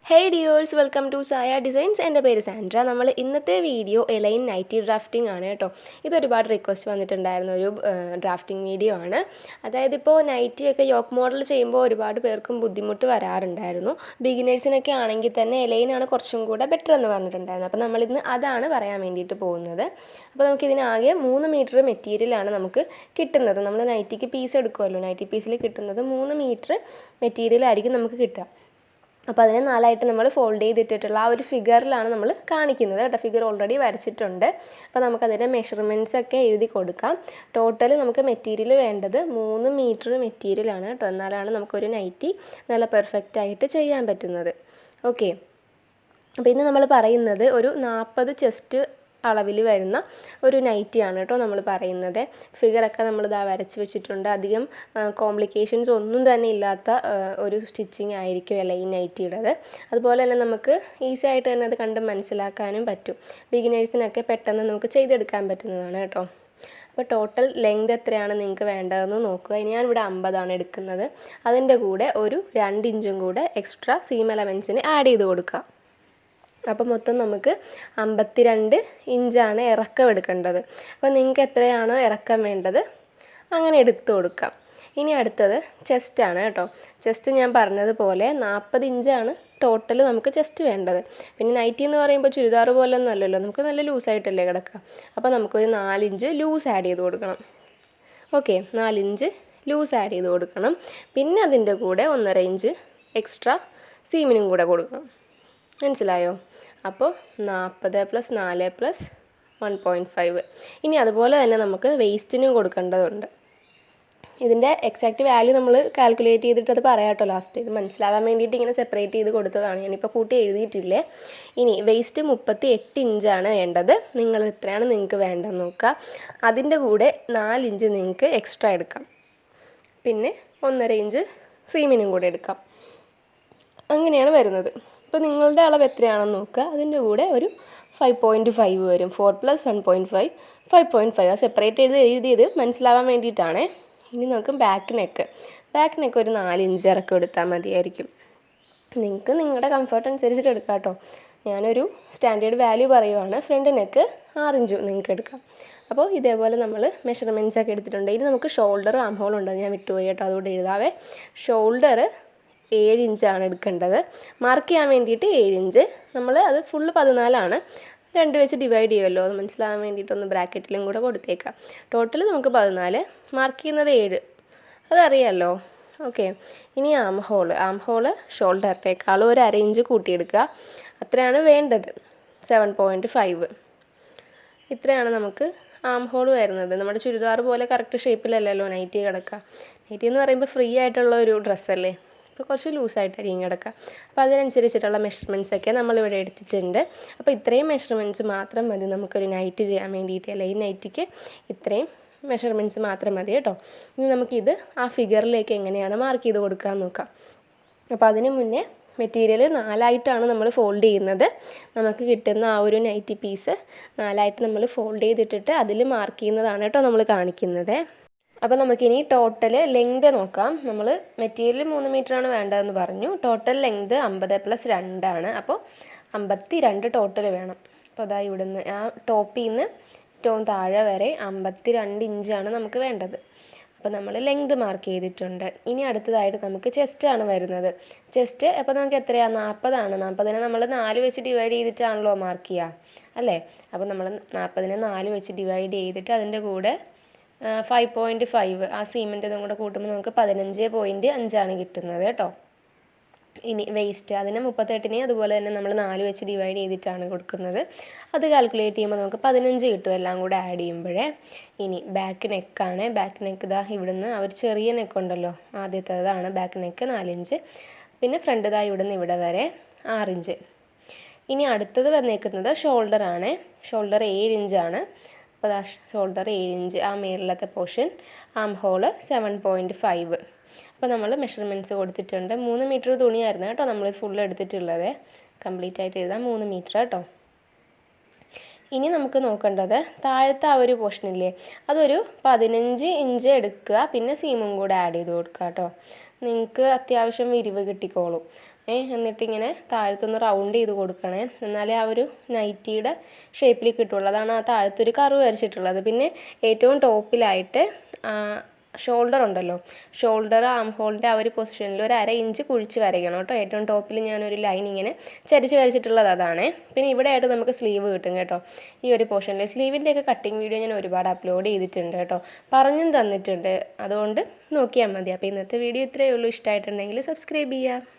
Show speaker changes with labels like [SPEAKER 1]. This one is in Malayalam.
[SPEAKER 1] Hey dears, welcome to Saya Designs. എൻ്റെ പേര് സാൻഡ്ര. നമ്മൾ ഇന്നത്തെ വീഡിയോ എലൈൻ നൈറ്റി ഡ്രാഫ്റ്റിംഗ് ആണ് കേട്ടോ. ഇതൊരുപാട് റിക്വസ്റ്റ് വന്നിട്ടുണ്ടായിരുന്ന ഒരു ഡ്രാഫ്റ്റിംഗ് വീഡിയോ ആണ്. അതായത് ഇപ്പോൾ നൈറ്റിയൊക്കെ യോക്ക് മോഡൽ ചെയ്യുമ്പോൾ ഒരുപാട് പേർക്കും ബുദ്ധിമുട്ട് വരാറുണ്ടായിരുന്നു. ബിഗിനേഴ്സിനൊക്കെ ആണെങ്കിൽ തന്നെ എലൈനാണ് കുറച്ചും കൂടെ ബെറ്റർ എന്ന് പറഞ്ഞിട്ടുണ്ടായിരുന്നു. അപ്പോൾ നമ്മളിന്ന് അതാണ് പറയാൻ വേണ്ടിയിട്ട് പോകുന്നത്. അപ്പോൾ നമുക്കിതിനാകെ 3 മീറ്റർ മെറ്റീരിയലാണ് നമുക്ക് കിട്ടുന്നത്. നമ്മൾ നൈറ്റിക്ക് പീസ് എടുക്കുമല്ലോ, നൈറ്റി പീസിൽ കിട്ടുന്നത് 3 മീറ്റർ മെറ്റീരിയലായിരിക്കും നമുക്ക് കിട്ടുക. അപ്പോൾ അതിനെ 4ആയിട്ട് നമ്മൾ ഫോൾഡ് ചെയ്തിട്ടിട്ടുള്ള ആ ഒരു ഫിഗറിലാണ് നമ്മൾ കാണിക്കുന്നത് കേട്ടോ. ഫിഗർ ഓൾറെഡി വരച്ചിട്ടുണ്ട്. അപ്പോൾ നമുക്കതിൻ്റെ മെഷർമെൻറ്റ്സൊക്കെ എഴുതി കൊടുക്കാം. ടോട്ടൽ നമുക്ക് മെറ്റീരിയൽ വേണ്ടത് 3 മീറ്റർ മെറ്റീരിയലാണ് കേട്ടോ. എന്നാലാണ് നമുക്കൊരു നൈറ്റി നല്ല പെർഫെക്റ്റ് ആയിട്ട് ചെയ്യാൻ പറ്റുന്നത്. ഓക്കെ, അപ്പോൾ ഇന്ന് നമ്മൾ പറയുന്നത് ഒരു 40 ചെസ്റ്റ് അളവിൽ വരുന്ന ഒരു നൈറ്റിയാണ് കേട്ടോ നമ്മൾ പറയുന്നത്. ഫിഗറൊക്കെ നമ്മളിതാ വരച്ച് വെച്ചിട്ടുണ്ട്. അധികം കോംപ്ലിക്കേഷൻസ് ഒന്നും തന്നെ ഇല്ലാത്ത ഒരു സ്റ്റിച്ചിങ് ആയിരിക്കും എലൈൻ നൈറ്റിയുടേത്. അതുപോലെ തന്നെ നമുക്ക് ഈസി ആയിട്ട് തന്നെ അത് കണ്ട് മനസ്സിലാക്കാനും പറ്റും. ബിഗിനേഴ്സിനൊക്കെ പെട്ടെന്ന് നമുക്ക് ചെയ്തെടുക്കാൻ പറ്റുന്നതാണ് കേട്ടോ. അപ്പോൾ ടോട്ടൽ ലെങ്ത് എത്രയാണ് നിങ്ങൾക്ക് വേണ്ടതെന്ന് നോക്കുക. ഇനി ഞാനിവിടെ 50 എടുക്കുന്നത്. അതിൻ്റെ കൂടെ ഒരു 2 ഇഞ്ചും കൂടെ എക്സ്ട്രാ സീം എലമെൻസിന് ആഡ് ചെയ്ത് കൊടുക്കുക. അപ്പോൾ മൊത്തം നമുക്ക് 52 ഇഞ്ചാണ് ഇറക്കം എടുക്കേണ്ടത്. അപ്പോൾ നിങ്ങൾക്ക് എത്രയാണോ ഇറക്കം വേണ്ടത് അങ്ങനെ എടുത്തു കൊടുക്കാം. ഇനി അടുത്തത് ചെസ്റ്റാണ് കേട്ടോ. ചെസ്റ്റ് ഞാൻ പറഞ്ഞതുപോലെ 40 ഇഞ്ചാണ് ടോട്ടൽ നമുക്ക് ചെസ്റ്റ് വേണ്ടത്. പിന്നെ നൈറ്റി എന്ന് പറയുമ്പോൾ ചുരിദാർ പോലൊന്നും അല്ലല്ലോ, നമുക്ക് നല്ല ലൂസായിട്ടല്ലേ കിടക്കുക. അപ്പോൾ നമുക്കൊരു 4 ഇഞ്ച് ലൂസ് ആഡ് ചെയ്ത് കൊടുക്കണം. ഓക്കെ, 4 ഇഞ്ച് ലൂസ് ആഡ് ചെയ്ത് കൊടുക്കണം. പിന്നെ അതിൻ്റെ കൂടെ 1.5 ഇഞ്ച് എക്സ്ട്രാ സീമിനും കൂടെ കൊടുക്കണം. മനസ്സിലായോ? അപ്പോൾ 40 + 4 + 1.5. ഇനി അതുപോലെ തന്നെ നമുക്ക് വേസ്റ്റിനും കൊടുക്കേണ്ടതുണ്ട്. ഇതിൻ്റെ എക്സാക്റ്റ് വാല്യൂ നമ്മൾ കാൽക്കുലേറ്റ് ചെയ്തിട്ട് അത് പറയാം കേട്ടോ ലാസ്റ്റ്. ഇത് മനസ്സിലാവാൻ വേണ്ടിയിട്ട് ഇങ്ങനെ സെപ്പറേറ്റ് ചെയ്ത് കൊടുത്തതാണ്. ഞാനിപ്പോൾ കൂട്ടി എഴുതിയിട്ടില്ലേ. ഇനി വേസ്റ്റ് 38 ഇഞ്ചാണ് വേണ്ടത്. നിങ്ങൾ എത്രയാണ് നിങ്ങൾക്ക് വേണ്ടതെന്ന് നോക്കുക. അതിൻ്റെ കൂടെ 4 ഇഞ്ച് നിങ്ങൾക്ക് എക്സ്ട്രാ എടുക്കാം. പിന്നെ 1.5 ഇഞ്ച് സീമിനും കൂടെ എടുക്കാം. അങ്ങനെയാണ് വരുന്നത്. ഇപ്പോൾ നിങ്ങളുടെ അളവ് എത്രയാണെന്ന് നോക്കുക. അതിൻ്റെ കൂടെ ഒരു 5.5 വരും. 4 + 1.5 5.5. അത് സെപ്പറേറ്റ് എഴുതിയത് മനസ്സിലാവാൻ വേണ്ടിയിട്ടാണ്. ഇനി നമുക്ക് ബാക്ക് നെക്ക് ഒരു 4 ഇഞ്ച് ഇറക്കം എടുത്താൽ മതിയായിരിക്കും. നിങ്ങൾക്ക് നിങ്ങളുടെ കംഫർട്ട് അനുസരിച്ചിട്ട് എടുക്കാം കേട്ടോ. ഞാനൊരു സ്റ്റാൻഡേർഡ് വാല്യൂ പറയുവാണ്. ഫ്രണ്ട് നെക്ക് 6 ഇഞ്ച് നിങ്ങൾക്ക് എടുക്കാം. അപ്പോൾ ഇതേപോലെ നമ്മൾ മെഷർമെൻറ്റ്സ് ഒക്കെ എടുത്തിട്ടുണ്ട്. ഇനി നമുക്ക് ഷോൾഡർ ആം ഹോൾ ഉണ്ട്, ഞാൻ വിട്ടുപോയി കേട്ടോ, അതുകൊണ്ട് എഴുതാവേ. ഷോൾഡർ 7 ഇഞ്ചാണ് എടുക്കേണ്ടത്. മാർക്ക് ചെയ്യാൻ വേണ്ടിയിട്ട് 7 ഇഞ്ച്. നമ്മൾ അത് ഫുള്ള് 14ആണ്. 2 വെച്ച് ഡിവൈഡ് ചെയ്യുമല്ലോ, അത് മനസ്സിലാകാൻ വേണ്ടിയിട്ടൊന്ന് ബ്രാക്കറ്റിലും കൂടെ കൊടുത്തേക്കാം. ടോട്ടൽ നമുക്ക് 14, മാർക്ക് ചെയ്യുന്നത് 7, അതറിയാമല്ലോ. ഓക്കെ, ഇനി ആം ഹോള് ഷോൾഡറിനേക്കാളും ഒരു 1/2 ഇഞ്ച് കൂട്ടിയെടുക്കുക. അത്രയാണ് വേണ്ടത്. 7.5. ഇത്രയാണ് നമുക്ക് ആം ഹോൾ വരുന്നത്. നമ്മുടെ ചുരിദാർ പോലെ കറക്റ്റ് ഷേപ്പിലല്ലല്ലോ നൈറ്റി കിടക്കുക. നൈറ്റി എന്ന് പറയുമ്പോൾ ഫ്രീ ആയിട്ടുള്ള ഒരു ഡ്രസ്സല്ലേ, ഇപ്പോൾ കുറച്ച് ലൂസായിട്ടായിരിക്കും കിടക്കുക. അപ്പോൾ അതിനനുസരിച്ചിട്ടുള്ള മെഷർമെൻറ്റ്സൊക്കെ നമ്മളിവിടെ എടുത്തിട്ടുണ്ട്. അപ്പോൾ ഇത്രയും മെഷർമെൻറ്റ്സ് മാത്രം മതി നമുക്കൊരു നൈറ്റി ചെയ്യാൻ വേണ്ടിയിട്ട്. അല്ല, ഈ നൈറ്റിക്ക് ഇത്രയും മെഷർമെൻറ്റ്സ് മാത്രം മതി കേട്ടോ. ഇനി നമുക്കിത് ആ ഫിഗറിലേക്ക് എങ്ങനെയാണ് മാർക്ക് ചെയ്ത് കൊടുക്കാൻ നോക്കാം. അപ്പോൾ അതിന് മുന്നേ മെറ്റീരിയൽ 4ആയിട്ടാണ് നമ്മൾ ഫോൾഡ് ചെയ്യുന്നത്. നമുക്ക് കിട്ടുന്ന ആ ഒരു നൈറ്റി പീസ് 4ആയിട്ട് നമ്മൾ ഫോൾഡ് ചെയ്തിട്ടിട്ട് അതിൽ മാർക്ക് ചെയ്യുന്നതാണ് കേട്ടോ നമ്മൾ കാണിക്കുന്നത്. അപ്പോൾ നമുക്കിനി ടോട്ടൽ ലെങ്ത് നോക്കാം. നമ്മൾ മെറ്റീരിയൽ 3 മീറ്ററാണ് വേണ്ടതെന്ന് പറഞ്ഞു. ടോട്ടൽ ലെങ്ത് 50 + 2 ആണ്. അപ്പോൾ 52 ടോട്ടൽ വേണം. അപ്പോൾ അതാ ഇവിടുന്ന് ആ ടോപ്പിൽ നിന്ന് ഏറ്റവും താഴെ വരെ 52 ഇഞ്ചാണ് നമുക്ക് വേണ്ടത്. അപ്പോൾ നമ്മൾ ലെങ്ത് മാർക്ക് ചെയ്തിട്ടുണ്ട്. ഇനി അടുത്തതായിട്ട് നമുക്ക് ചെസ്റ്റാണ് വരുന്നത്. ചെസ്റ്റ് അപ്പോൾ നമുക്ക് എത്രയാണ്? 40ആണ്. 40നെ നമ്മൾ 4 വെച്ച് ഡിവൈഡ് ചെയ്തിട്ടാണല്ലോ മാർക്ക് ചെയ്യുക അല്ലേ. അപ്പോൾ നമ്മൾ 40നെ 4 വെച്ച് ഡിവൈഡ് ചെയ്തിട്ട് അതിൻ്റെ കൂടെ 5.5 ആ സീമിൻ്റെ ഇതും കൂടെ കൂട്ടുമ്പോൾ നമുക്ക് 15.5 കിട്ടുന്നത് കേട്ടോ. ഇനി വേസ്റ്റ് അതിന് 38നെ അതുപോലെ തന്നെ നമ്മൾ 4 വെച്ച് ഡിവൈഡ് ചെയ്തിട്ടാണ് കൊടുക്കുന്നത്. അത് കാൽക്കുലേറ്റ് ചെയ്യുമ്പോൾ നമുക്ക് 15 കിട്ടും എല്ലാം കൂടെ ആഡ് ചെയ്യുമ്പോഴേ. ഇനി ബാക്ക് നെക്കാണ്. ബാക്ക് നെക്ക് ഇതാ ഇവിടുന്ന് ആ ഒരു ചെറിയ നെക്കുണ്ടല്ലോ, ആദ്യത്തേതാണ് ബാക്ക് നെക്ക് 4 ഇഞ്ച്. പിന്നെ ഫ്രണ്ട് ഇതാ ഇവിടുന്ന് ഇവിടെ വരെ 6 ഇഞ്ച്. ഇനി അടുത്തത് വന്നേക്കുന്നത് ഷോൾഡറാണ്. ഷോൾഡർ 7 ഇഞ്ചാണ്. അപ്പോൾ ആ ഷോൾഡർ 7 ഇഞ്ച്, ആ മേളിലത്തെ പോർഷൻ. ആം ഹോള് 7.5. അപ്പോൾ നമ്മൾ മെഷർമെൻറ്റ്സ് കൊടുത്തിട്ടുണ്ട്. 3 മീറ്റർ തുണിയായിരുന്നു കേട്ടോ നമ്മൾ ഫുൾ എടുത്തിട്ടുള്ളത്. കംപ്ലീറ്റ് ആയിട്ട് എഴുതാം 3 മീറ്റർ കേട്ടോ. ഇനി നമുക്ക് നോക്കേണ്ടത് താഴത്തെ ആ ഒരു പോർഷനില്ലേ, അതൊരു 15 ഇഞ്ച് എടുക്കുക. പിന്നെ സീമും കൂടെ ആഡ് ചെയ്ത് കൊടുക്കുക കേട്ടോ. നിങ്ങൾക്ക് അത്യാവശ്യം വിരിവ് കിട്ടിക്കോളും. എന്നിട്ടിങ്ങനെ താഴത്തൊന്ന് റൗണ്ട് ചെയ്ത് കൊടുക്കണേ, എന്നാലേ ആ ഒരു നൈറ്റിയുടെ ഷേപ്പിൽ കിട്ടുള്ളൂ. അതാണ് ആ താഴത്തൊരു കർവ് വരച്ചിട്ടുള്ളത്. പിന്നെ ഏറ്റവും ടോപ്പിലായിട്ട് ഷോൾഡർ ഉണ്ടല്ലോ, ഷോൾഡർ ആം ഹോളിൻ്റെ ആ ഒരു പൊസിഷനിൽ ഒരു 1/2 ഇഞ്ച് കുഴിച്ച് വരയ്ക്കണം കേട്ടോ. ഏറ്റവും ടോപ്പിൽ ഞാനൊരു ലൈൻ ഇങ്ങനെ ചരിച്ച് വരച്ചിട്ടുള്ളത് അതാണ്. പിന്നെ ഇവിടെ ആയിട്ട് നമുക്ക് സ്ലീവ് കിട്ടും കേട്ടോ. ഈ ഒരു പോർഷനിൽ സ്ലീവിൻ്റെയൊക്കെ കട്ടിങ് വീഡിയോ ഞാൻ ഒരുപാട് അപ്ലോഡ് ചെയ്തിട്ടുണ്ട് കേട്ടോ, പറഞ്ഞും തന്നിട്ടുണ്ട്. അതുകൊണ്ട് നോക്കിയാൽ മതി. അപ്പോൾ ഇന്നത്തെ വീഡിയോ ഇത്രയേ ഉള്ളൂ. ഇഷ്ടമായിട്ടുണ്ടെങ്കിൽ സബ്സ്ക്രൈബ് ചെയ്യുക.